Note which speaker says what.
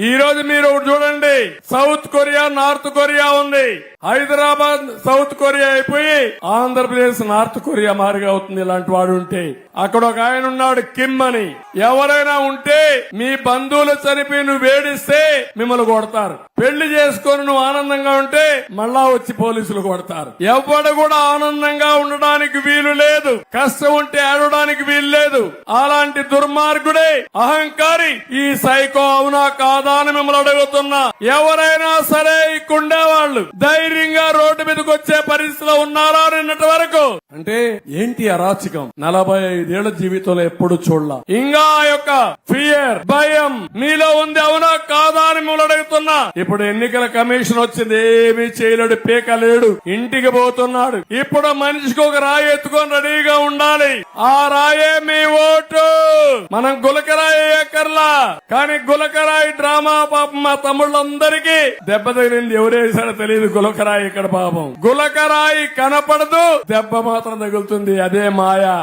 Speaker 1: ఈ రోజు మీరు చూడండి, సౌత్ కొరియా నార్త్ కొరియా ఉంది. హైదరాబాద్ సౌత్ కొరియా అయిపోయి ఆంధ్రప్రదేశ్ నార్త్ కొరియా మారిగా అవుతుంది. ఇలాంటి వాడు ఉంటే అక్కడ ఒక ఆయన ఉన్నాడు కిమ్ అని. ఎవరైనా ఉంటే మీ బంధువులు చనిపోయి నువ్వు వేడిస్తే మిమ్మల్ని కొడతారు. పెళ్లి చేసుకొని నువ్వు ఆనందంగా ఉంటే మళ్ళా వచ్చి పోలీసులు కొడతారు. ఎవడు కూడా ఆనందంగా ఉండడానికి వీలు లేదు. కష్టం ఉంటే ఆడడానికి వీలు లేదు. అలాంటి దుర్మార్గుడే అహంకారి ఈ సైకో అవునా కాదా అని మిమ్మల్ని అడుగుతున్నా. ఎవరైనా సరే ఇక్కడుండేవాళ్ళు ధైర్యంగా రోడ్డు మీదకి వచ్చే పరిస్థితిలో ఉన్నారా నిన్నటి వరకు? అంటే ఏంటి అరాచకం? 45 ఏళ్ల జీవితంలో ఎప్పుడు చూడలా. ఇంకా ఆ యొక్క ఫియర్, భయం మీలో ఉంది అవునా కాదా అని మిమ్మల్ని అడుగుతున్నా. ఇప్పుడు ఎన్నికల కమిషన్ వచ్చింది, ఏమీ చేయలేడు, పీకలేడు, ఇంటికి పోతున్నాడు. ఇప్పుడు మనిషికి ఒక రాయి ఎత్తుకొని రెడీగా ఉండాలి. ఆ రాయే మీ ఓటు. మనం గులకరాయి ఎక్కర్లా, కానీ గులకరాయి డ్రామా పాపం మా తమ్ముళ్ళందరికీ దెబ్బ తగిలింది. ఎవరేసారో తెలియదు. గులకరాయి ఇక్కడ పాపం గులకరాయి కనపడదు, దెబ్బ మాత్రం తగులుతుంది. అదే మాయా.